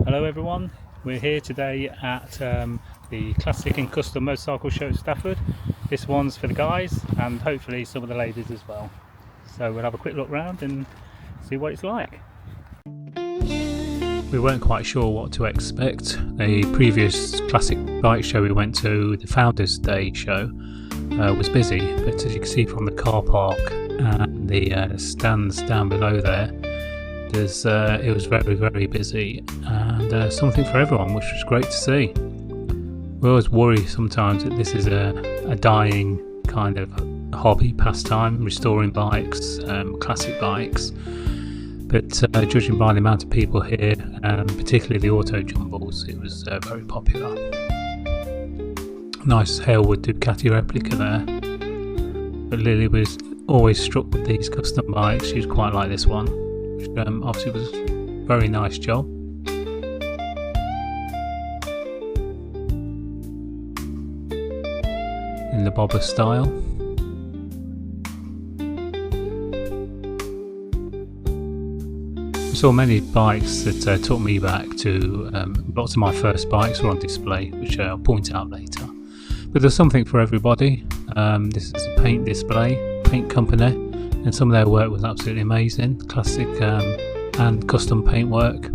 Hello everyone, we're here today at the Classic and Custom Motorcycle Show at Stafford. This one's for the guys and hopefully some of the ladies as well. So we'll have a quick look round and see what it's like. We weren't quite sure what to expect. The previous Classic Bike Show we went to, the Founders Day show, was busy, but as you can see from the car park and the stands down below there, it was very busy and something for everyone, which was great to see. We always worry sometimes that this is a dying kind of hobby pastime, restoring bikes, classic bikes, but judging by the amount of people here, particularly the auto jumbles, it was very popular. Nice Halewood Ducati replica there, but Lily was always struck with these custom bikes. She was quite like this one, which obviously was a very nice job. In the bobber style. I saw many bikes that took me back to lots of my first bikes were on display, which I'll point out later. But there's something for everybody. This is a paint display, paint company, and some of their work was absolutely amazing. Classic and custom paint work.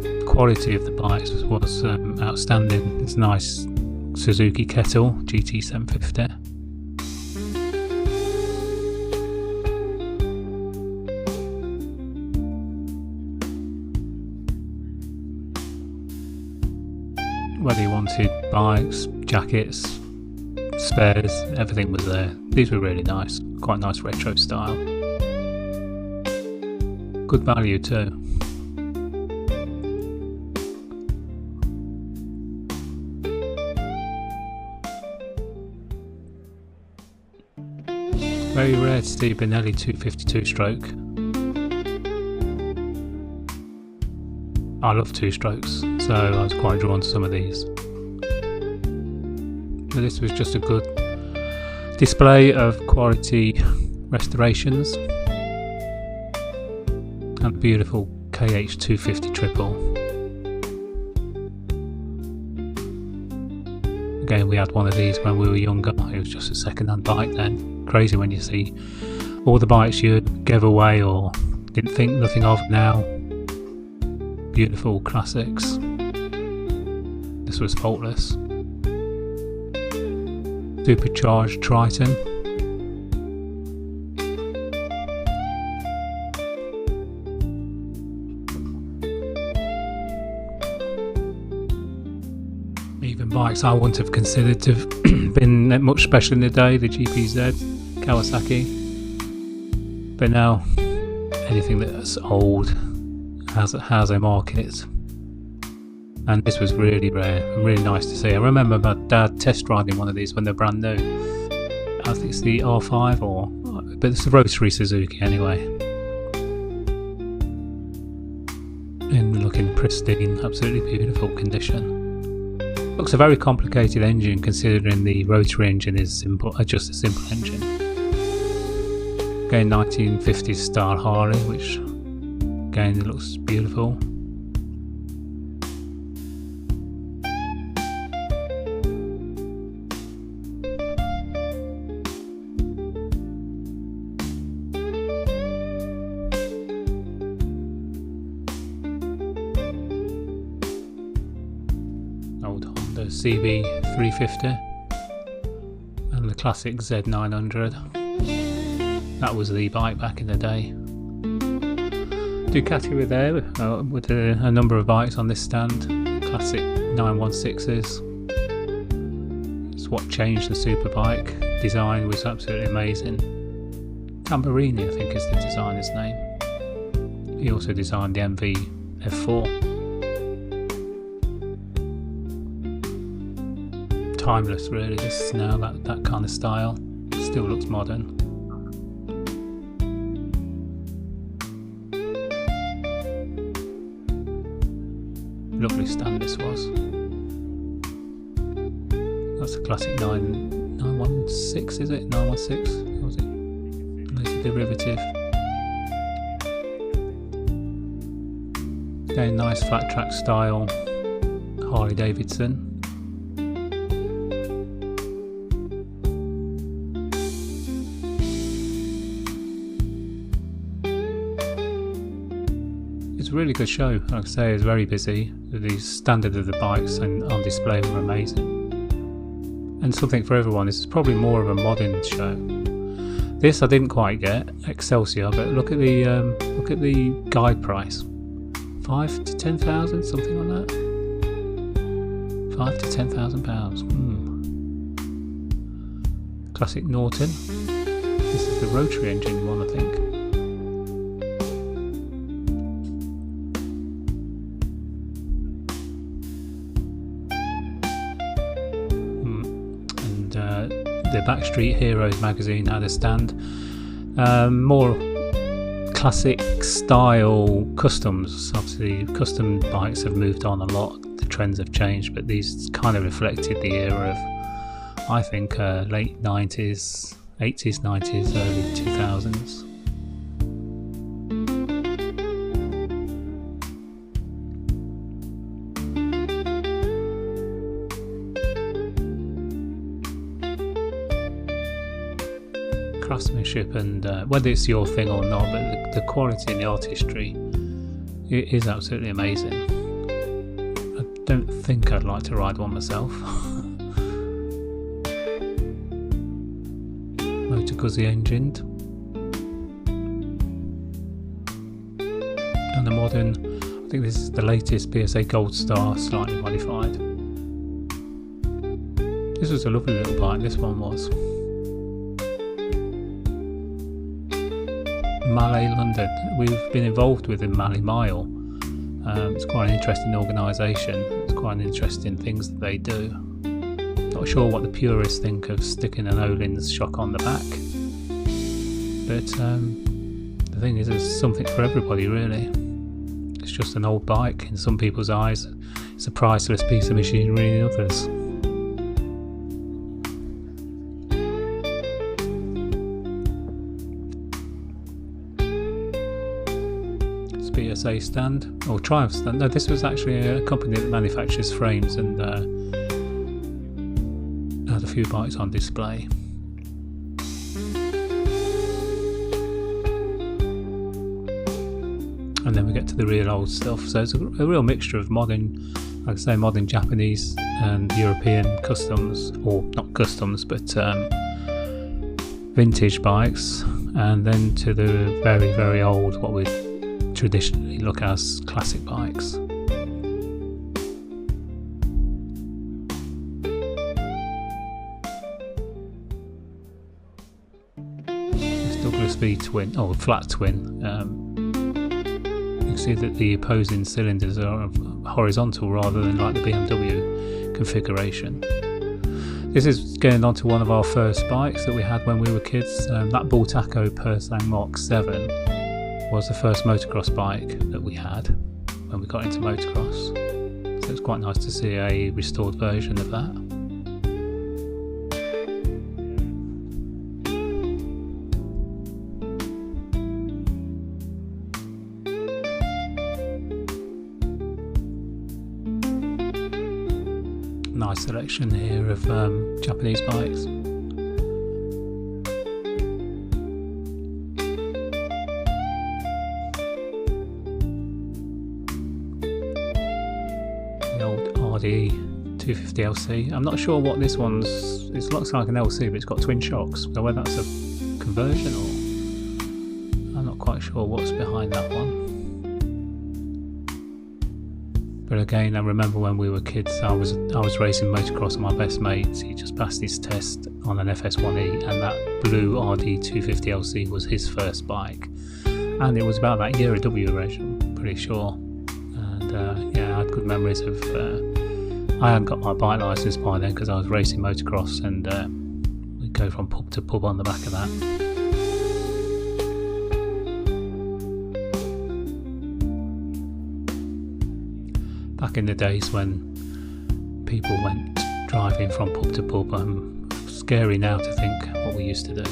The quality of the bikes was outstanding. It's a nice Suzuki Kettle GT750. Whether you wanted bikes, jackets, spares, everything was there. These were really nice, quite nice retro style. Good value too. Very rare to see Benelli 252 stroke. I love two strokes, so I was quite drawn to some of these. But this was just a good display of quality restorations and a beautiful KH 250 triple. Again, we had one of these when we were younger. It was just a second-hand bike then. Crazy when you see all the bikes you gave away or didn't think nothing of now. Beautiful classics. This was faultless. Supercharged Triton. Even bikes I wouldn't have considered to have been much special in the day, the GPZ, Kawasaki. But now, anything that's old has a market, and this was really rare and really nice to see. I remember my dad test riding one of these when they're brand new. I think it's the R5 but it's a rotary Suzuki anyway. And looking pristine, absolutely beautiful condition. Looks a very complicated engine considering the rotary engine is just a simple engine. Again, 1950s style Harley, which again, it looks beautiful. Old Honda CB350 and the classic Z900. That was the bike back in the day. Ducati were there with a number of bikes on this stand. Classic 916s. It's what changed the superbike. Design was absolutely amazing. Tamburini, I think, is the designer's name. He also designed the MV F4. Timeless, really. This now that kind of style. Still looks modern. Lovely stand this was. That's a classic 916, is it? 916? Or was it? derivative. Again, nice flat track style Harley Davidson. It's a really good show. Like I say, it's very busy. The standard of the bikes and on display were amazing. And something for everyone. This is probably more of a modern show. This I didn't quite get, Excelsior, but look at the guide price. 5 to 10,000, something like that. 5 to 10,000 pounds. Classic Norton. This is the rotary engine one, I think. The Backstreet Heroes magazine had a stand. More classic style customs. Obviously custom bikes have moved on a lot, the trends have changed, but these kind of reflected the era of, I think, late 90s, 80s, 90s, early 2000s. Craftsmanship, and whether it's your thing or not, but the quality and the artistry, it is absolutely amazing. I don't think I'd like to ride one myself. Moto Guzzi engined, and the modern, I think this is the latest PSA Gold Star, slightly modified. This was a lovely little bike, this one was. Malay London, we've been involved with the Malay Mile. It's quite an interesting organisation. It's quite an interesting things that they do. Not sure what the purists think of sticking an Öhlins shock on the back, but the thing is, there's something for everybody really. It's just an old bike in some people's eyes. It's a priceless piece of machinery in others. PSA stand, or Triumph stand. No, this was actually a company that manufactures frames and had a few bikes on display. And then we get to the real old stuff. So it's a real mixture of modern, like I say, modern Japanese and European customs, or not customs, but vintage bikes, and then to the very, very old, what we traditionally look as classic bikes. This Douglas V twin, or flat twin, you can see that the opposing cylinders are horizontal rather than like the BMW configuration. This is getting onto one of our first bikes that we had when we were kids. That Bultaco Persang Mark 7 was the first motocross bike that we had when we got into motocross, so it's quite nice to see a restored version of that. Nice selection here of Japanese bikes. RD 250LC. I'm not sure what this one's. It looks like an LC, but it's got twin shocks. So whether that's a conversion or, I'm not quite sure what's behind that one. But again, I remember when we were kids, I was racing motocross with my best mate. He just passed his test on an FS1E, and that blue RD 250LC was his first bike. And it was about that year of W reg, I'm pretty sure. And yeah, I had good memories of. I hadn't got my bike licence by then because I was racing motocross, and we'd go from pub to pub on the back of that. Back in the days when people went driving from pub to pub, scary now to think what we used to do.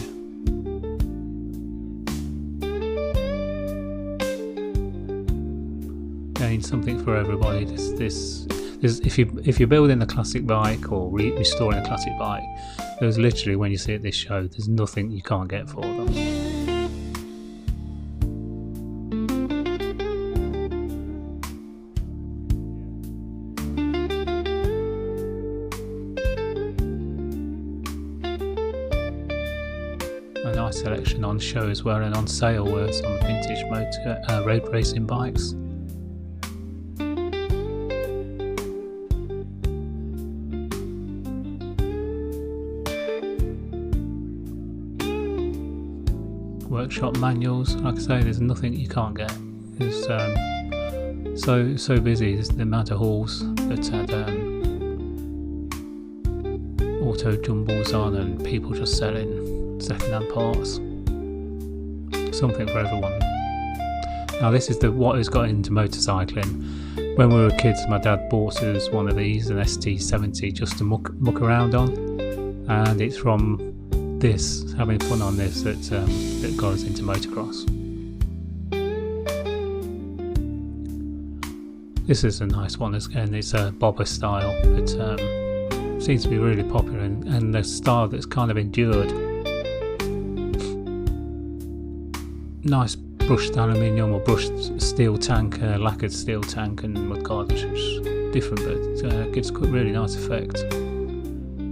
something for everybody. If you're building a classic bike or restoring a classic bike, there's literally, when you see at this show, there's nothing you can't get for them. A nice selection on show as well, and on sale were some vintage road racing bikes. Workshop manuals. Like I say, there's nothing you can't get. It's so busy. There's the amount of halls that had auto jumbles on, and people just selling second-hand parts. Something for everyone. Now this is what has got into motorcycling. When we were kids, my dad bought us one of these, an ST70, just to muck around on, and it's from this, having fun on this, that got us into motocross. This is a nice one again. It's a bobber style, but seems to be really popular, and the style that's kind of endured. Nice brushed aluminium or brushed steel tank, lacquered steel tank, and mudguard, which is different, but gives a really nice effect.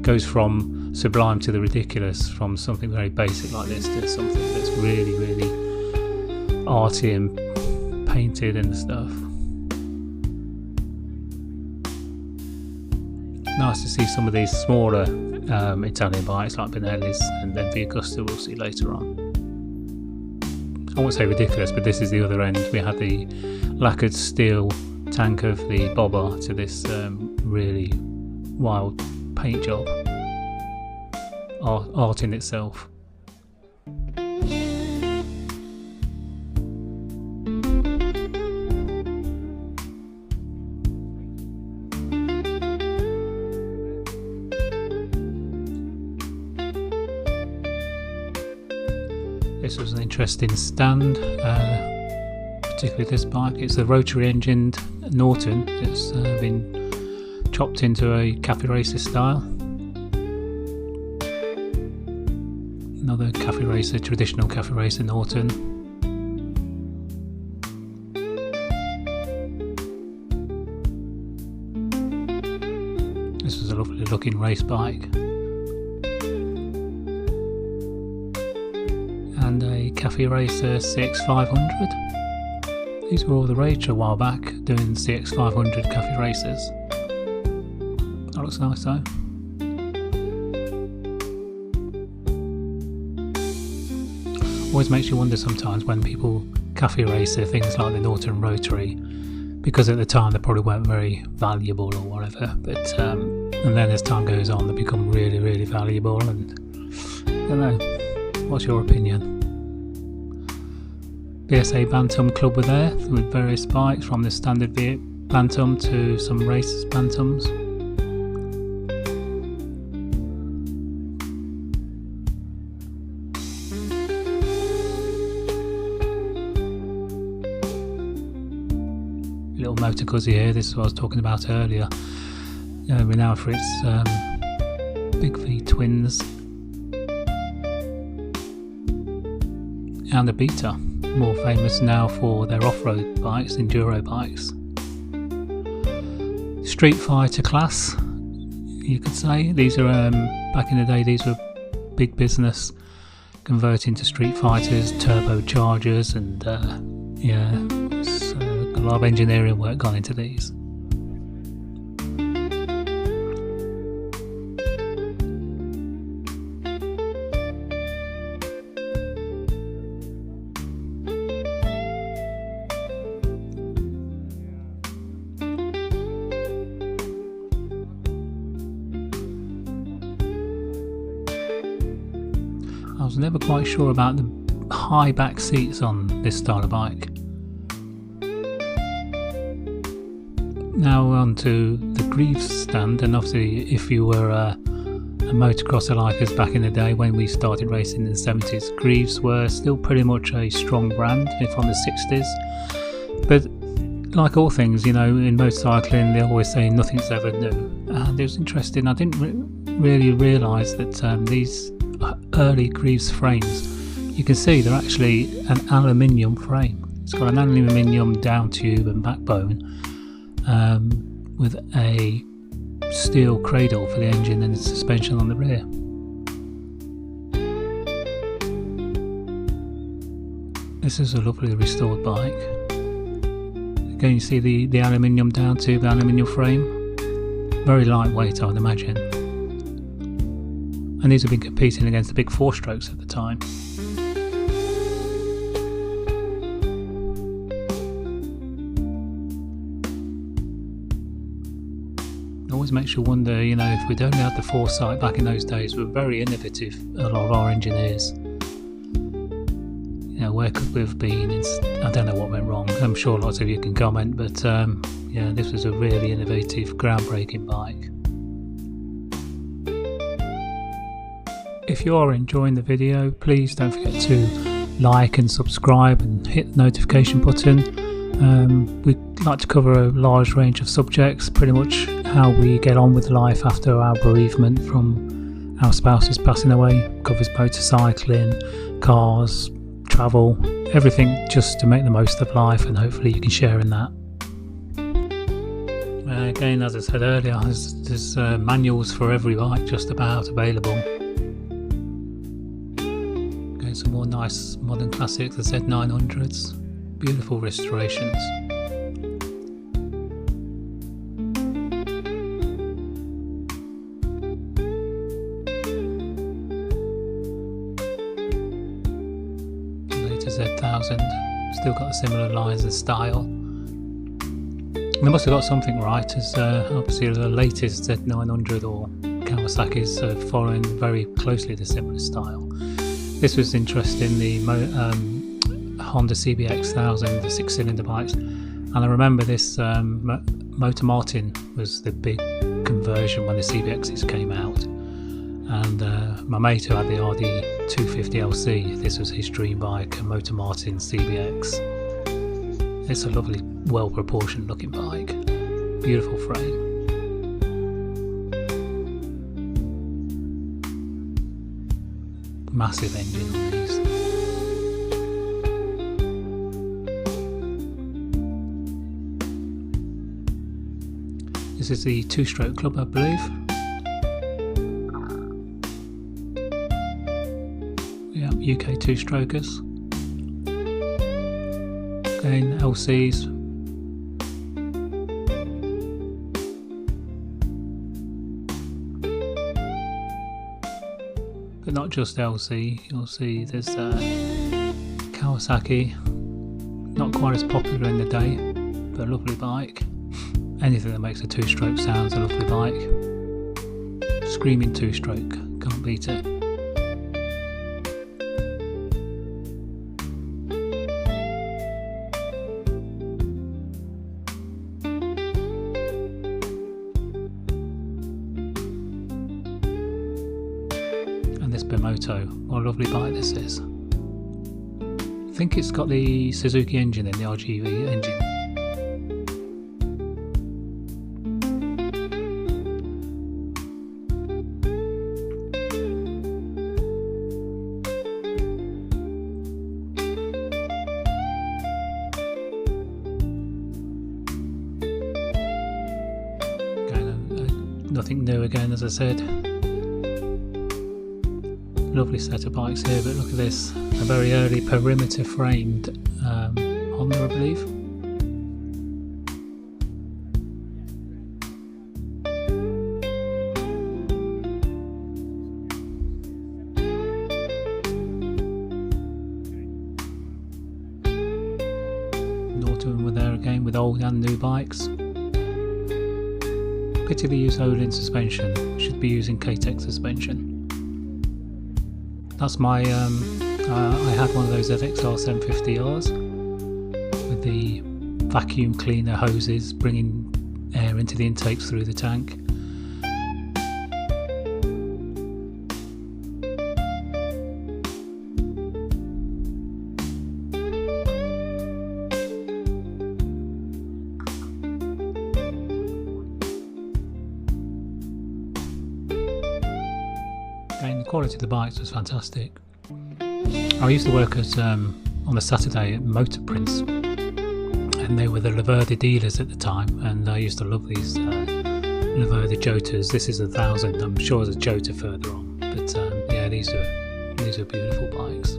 Goes from sublime to the ridiculous, from something very basic like this to something that's really, really arty and painted and stuff. Nice to see some of these smaller Italian bikes like Benelli's, and then the Augusta we'll see later on. I won't say ridiculous, but this is the other end. We had the lacquered steel tank of the bobber to this really wild paint job. Art in itself. This was an interesting stand, particularly this bike. It's a rotary engined Norton. It's been chopped into a cafe racer style. Another cafe racer, traditional cafe racer Norton. This was a lovely looking race bike. And a cafe racer CX500. These were all the rage a while back, doing CX500 cafe races. That looks nice though. Always makes you wonder sometimes when people cafe race things like the Norton Rotary, because at the time they probably weren't very valuable or whatever, but and then as time goes on they become really, really valuable, and I don't know, what's your opinion? BSA Bantam Club were there with various bikes, from the standard Bantam to some race Bantams. Little Moto Guzzi here. This is what I was talking about earlier. Renowned for its Big V twins and the Beta, more famous now for their off-road bikes, enduro bikes. Street Fighter class, you could say. These are back in the day, these were big business, converting to Street Fighters, turbochargers, and yeah, so a lot of engineering work gone into these. I was never quite sure about the high back seats on this style of bike. Now on to the Greaves stand, and obviously if you were a motocrosser like us back in the day when we started racing in the 70s, Greaves were still pretty much a strong brand from the 60s, but like all things, you know, in motorcycling, they always say nothing's ever new. And it was interesting. I didn't really realise that these early Greaves frames, you can see they're actually an aluminium frame. It's got an aluminium down tube and backbone, with a steel cradle for the engine and the suspension on the rear. This is a lovely restored bike. Again, you see the aluminium down tube, aluminium frame. Very lightweight, I would imagine. And these have been competing against the big 4-strokes at the time. It always makes you wonder, you know, if we'd only had the foresight back in those days. We were very innovative, a lot of our engineers. You know, where could we have been? I don't know what went wrong. I'm sure lots of you can comment, but yeah, this was a really innovative, groundbreaking bike. If you are enjoying the video, please don't forget to like and subscribe and hit the notification button. We like to cover a large range of subjects, pretty much how we get on with life after our bereavement from our spouses passing away. Covers motorcycling, cars, travel, everything, just to make the most of life, and hopefully you can share in that. Again, as I said earlier, there's manuals for every bike just about available. Again, some more nice modern classics, the Z900s, beautiful restorations. Z1000, still got similar lines and style. They must have got something right, as obviously the latest Z900 or Kawasaki's following very closely the similar style. This was interesting, the Honda CBX 1000, the 6-cylinder bikes, and I remember this Moto Martin was the big conversion when the CBXs came out. And my mate who had the RD250LC, this was his dream bike, a Moto Martin CBX. It's a lovely, well-proportioned looking bike. Beautiful frame. Massive engine on these. This is the 2-stroke club, I believe. UK 2-strokers. Again, LCs. But not just LC, you'll see there's Kawasaki, not quite as popular in the day, but a lovely bike. Anything that makes a 2-stroke sounds a lovely bike. Screaming 2-stroke, can't beat it. Moto, what a lovely bike this is. I think it's got the Suzuki engine in, the RGV engine. Again, nothing new again, as I said. Lovely set of bikes here, but look at this, a very early perimeter framed Honda, I believe. Norton were there again with old and new bikes. Pity they use Olin suspension, should be using K-Tech suspension. That's my, I had one of those FXR 750Rs with the vacuum cleaner hoses bringing air into the intakes through the tank. quality of the bikes was fantastic. I used to work as on a Saturday at Motor Prince, and they were the Laverde dealers at the time, and I used to love these Laverde Jotas. This is 1000. I'm sure there's a Jota further on, but yeah, these are beautiful bikes.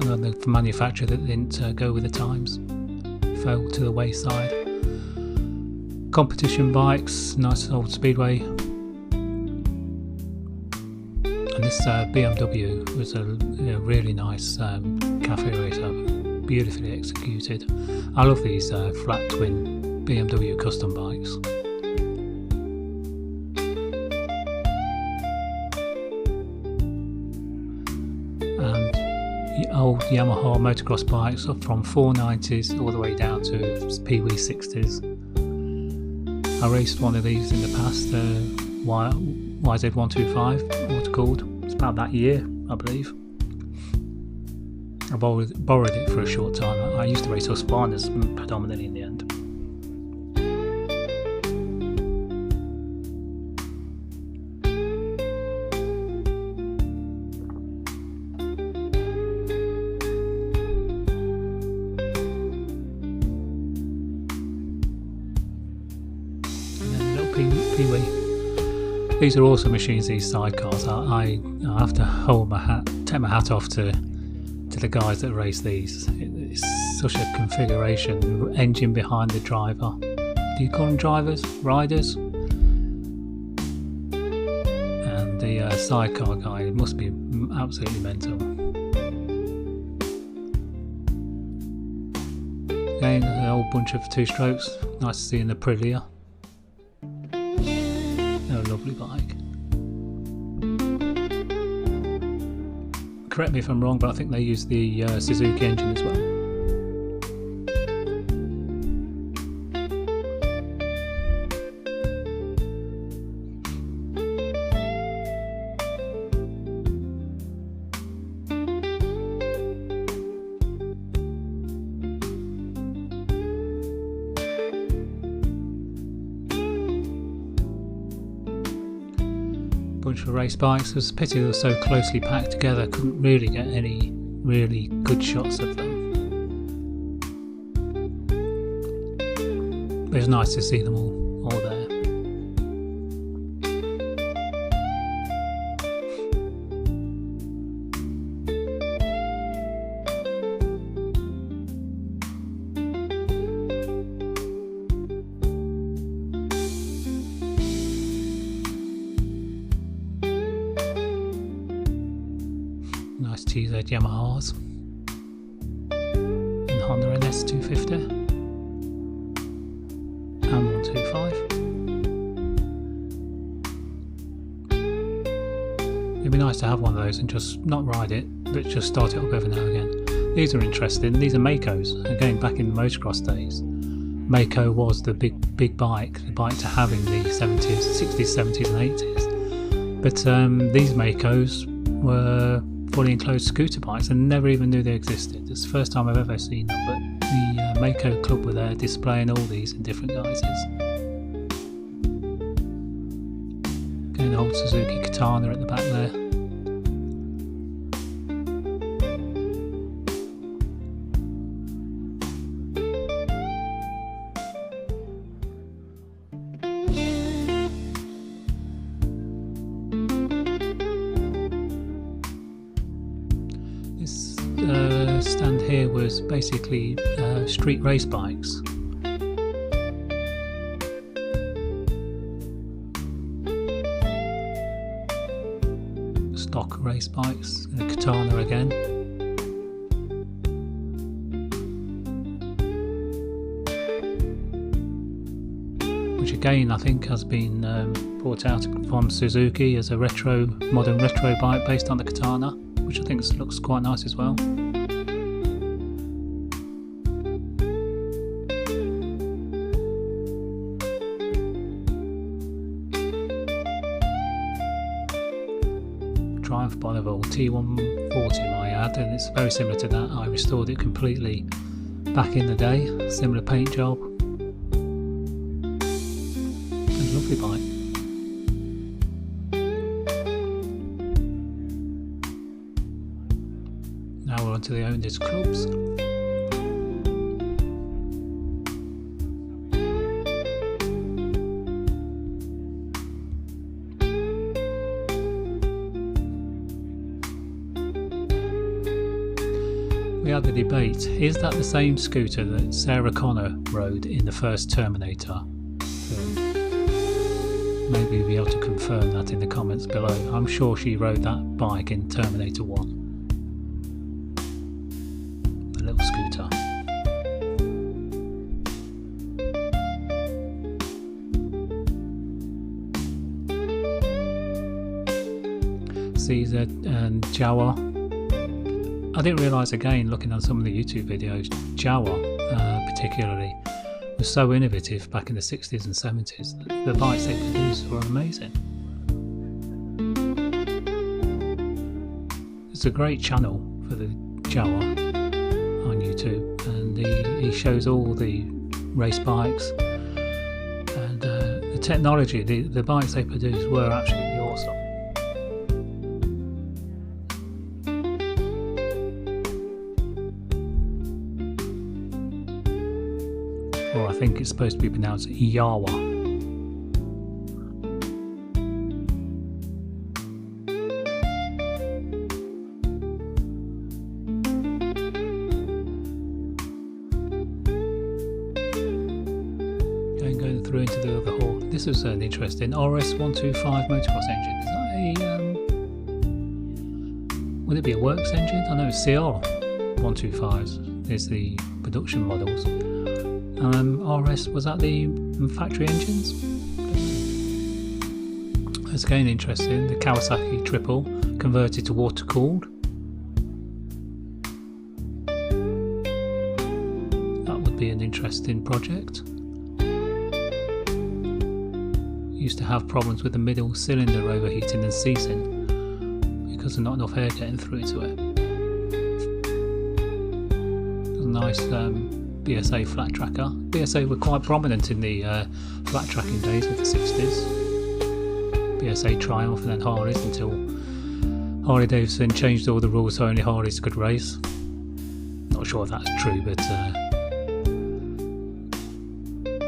Another manufacturer that didn't go with the times, fell to the wayside. Competition bikes, nice old Speedway. And this BMW was a really nice cafe racer, beautifully executed. I love these flat twin BMW custom bikes. And the old Yamaha motocross bikes are from 490s all the way down to PW60s. I raced one of these in the past, YZ125, what it's called. It's about that year, I believe. I borrowed it for a short time. I used to race Husqvarnas predominantly in the end. These are also machines, these sidecars. I have to take my hat off to the guys that race these. It's such a configuration. Engine behind the driver. Do you call them drivers? Riders? And the sidecar guy must be absolutely mental. Again, a whole bunch of two-strokes. Nice to see in the Aprilia. Lovely bike. Correct me if I'm wrong, but I think they use the Suzuki engine as well. Bunch of race bikes. It was a pity they were so closely packed together, couldn't really get any really good shots of them. But it was nice to see them all there. Nice TZ Yamahas and Honda NS250 and 125. It'd be nice to have one of those and just not ride it, but just start it up every now and again. These are interesting. These are Makos. Again, back in the motocross days, Mako was the big bike, the bike to have in the 70s, 60s, 70s and 80s. But these Makos were fully enclosed scooter bikes and never even knew they existed. It's the first time I've ever seen them, but the Mako Club were there displaying all these in different guises. Getting an old Suzuki Katana at the back there. Stand here was basically street race bikes. Stock race bikes, and a Katana again. Which again I think has been brought out from Suzuki as a modern retro bike based on the Katana, which I think looks quite nice as well. Triumph Bonneville T140 I had, and it's very similar to that. I restored it completely back in the day, similar paint job. lovely bike. Now we're on to the owners' clubs. We had the debate, is that the same scooter that Sarah Connor rode in the first Terminator film? Maybe we'll be able to confirm that in the comments below. I'm sure she rode that bike in Terminator 1. The little scooter. Caesar and Jawa. I didn't realise again, looking at some of the YouTube videos, Jawa particularly was so innovative back in the 60s and 70s. The bikes they produced were amazing. It's a great channel for the Jawa on YouTube, and he shows all the race bikes and the technology. The bikes they produced were absolutely awesome. Or I think it's supposed to be pronounced Yawa. Going through into the other hall. This was an interesting RS125 motocross engine. Is that a would it be a works engine? I know CR125s is the production models. RS, was that the factory engines? It's again interesting. The Kawasaki Triple converted to water cooled. That would be an interesting project. Used to have problems with the middle cylinder overheating and seizing because there's not enough air getting through to it. It was a nice BSA flat tracker. BSA were quite prominent in the flat tracking days of the 60s. BSA Triumph and then Harleys until Harley Davidson changed all the rules so only Harleys could race. Not sure if that's true, but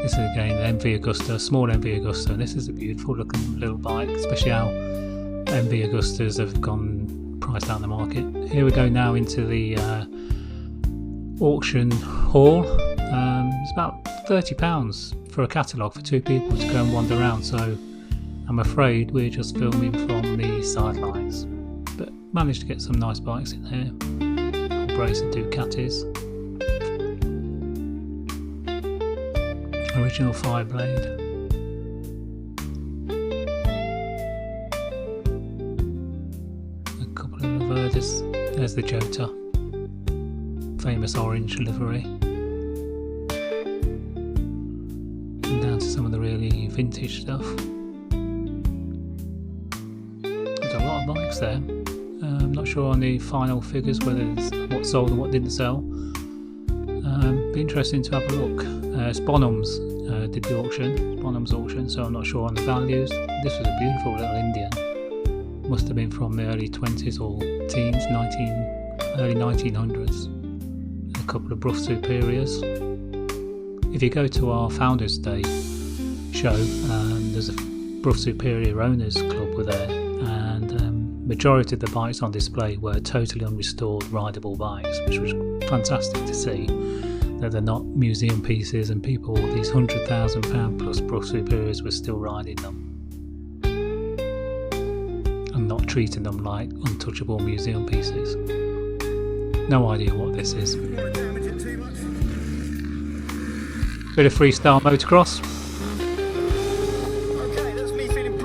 this is again the MV Agusta, small MV Agusta, and this is a beautiful looking little bike, especially how MV Agustas have gone priced out in the market. Here we go now into the auction hall. It's about £30 for a catalogue for two people to go and wander around, so I'm afraid we're just filming from the sidelines, but managed to get some nice bikes in here. A brace of Ducatis, original 5-blade, a couple of Verdes. There's the Jota, famous orange livery, and down to some of the really vintage stuff. There's a lot of bikes there. I'm not sure on the final figures whether it's what sold and what didn't sell. Be interesting to have a look. It's Bonhams did the auction, Bonhams Auction, so I'm not sure on the values. This was a beautiful little Indian. Must have been from the early 20s or teens, early 1900s. A couple of Brough Superiors. If you go to our Founders Day show, there's a Brough Superior Owners Club were there, and majority of the bikes on display were totally unrestored rideable bikes, which was fantastic to see. That they're not museum pieces, and people, these £100,000 plus Brough Superiors, were still riding them and not treating them like untouchable museum pieces. No idea what this is. Bit of freestyle motocross.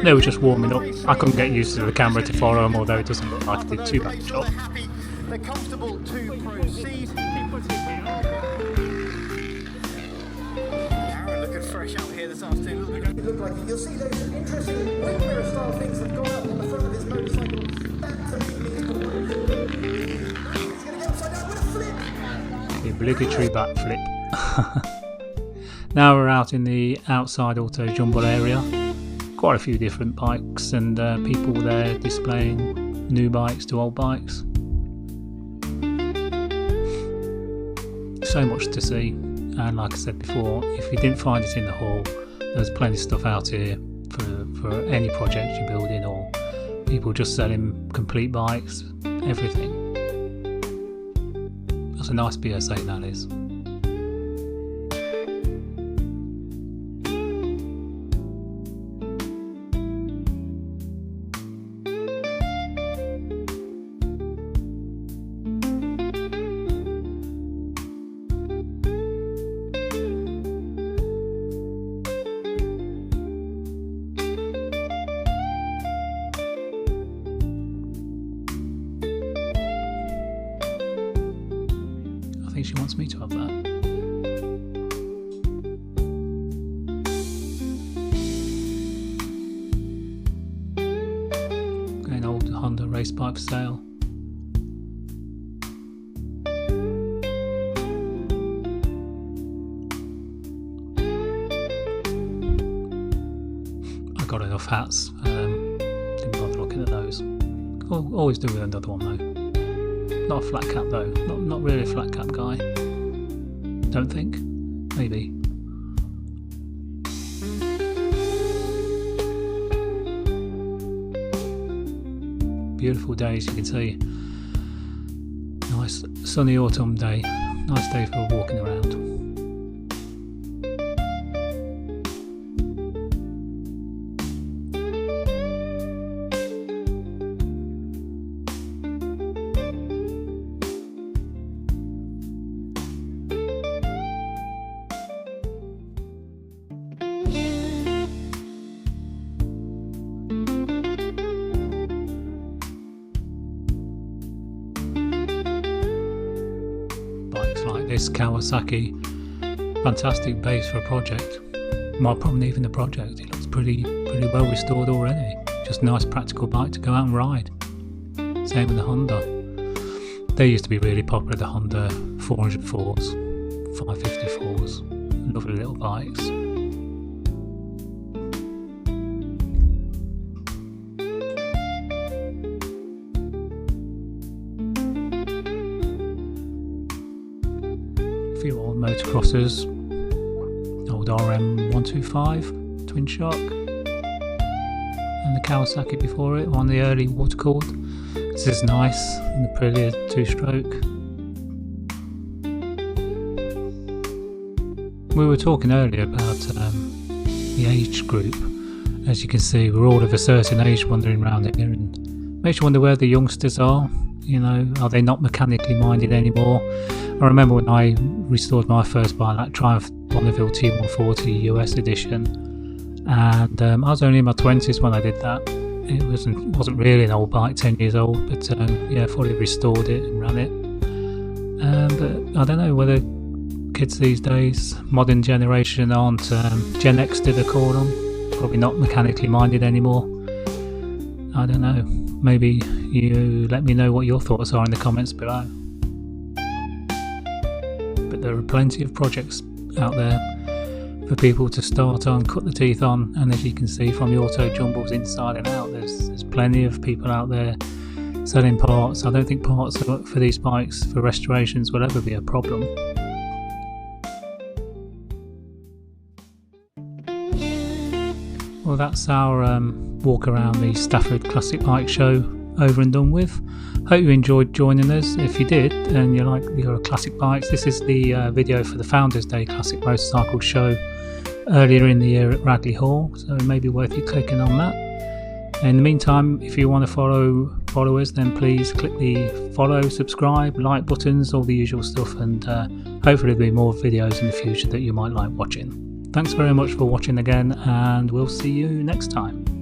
They were just warming up. I couldn't get used to the camera to follow them, although it doesn't look like it did too bad a job. They're comfortable to proceed. Aaron looking fresh out here this afternoon. Look like it. You'll see those interesting wing mirror style things that have gone up on the front of his motorcycle. That to me means he's going to go upside down with a flip. The obligatory backflip. Now we're out in the outside auto jumble area. quite a few different bikes, and people there displaying new bikes to old bikes. So much to see, and like I said before, if you didn't find it in the hall, there's plenty of stuff out here for any project you're building, or people just selling complete bikes, everything. That's a nice BSA, that is. I think she wants me to have that. An old Honda race bike for sale. I got enough hats. Didn't bother looking at those. I'll always do with another one though. Not a flat cap though, not really a flat cap guy. Don't think. Maybe. Beautiful days, you can see. Nice sunny autumn day. Nice day for walking around. Like this Kawasaki, fantastic base for a project. Well, probably even the project, it looks pretty well restored already. Just a nice practical bike to go out and ride. Same with the Honda. They used to be really popular, the Honda 404s, 554s, lovely little bikes. Few old motocrossers, old RM125 twin shock, and the Kawasaki before it, one of the early water cooled. This is nice, and the Aprilia 2-stroke. We were talking earlier about the age group. As you can see, we're all of a certain age wandering around here, and makes you wonder where the youngsters are. You know, are they not mechanically minded anymore? I remember when I restored my first bike, that Triumph Bonneville T140 US edition, and I was only in my 20s when I did that. It wasn't really an old bike, 10 years old, but yeah, fully restored it and ran it. But I don't know whether kids these days, modern generation, aren't Gen X, did they call them? Probably not mechanically minded anymore. I don't know. Maybe you let me know what your thoughts are in the comments below. But there are plenty of projects out there for people to start on, cut the teeth on, and as you can see from the auto jumbles inside and out, there's plenty of people out there selling parts. I don't think parts for these bikes for restorations will ever be a problem. Well, that's our walk around the Stafford Classic Bike Show over and done with. Hope you enjoyed joining us. If you did and you're a classic bikes, this is the video for the Founders Day Classic Motorcycle Show earlier in the year at Radley Hall, so maybe worth you clicking on that. In the meantime, if you want to follow us, then please click the follow, subscribe, like buttons, all the usual stuff, and hopefully there'll be more videos in the future that you might like watching. Thanks very much for watching again, and we'll see you next time.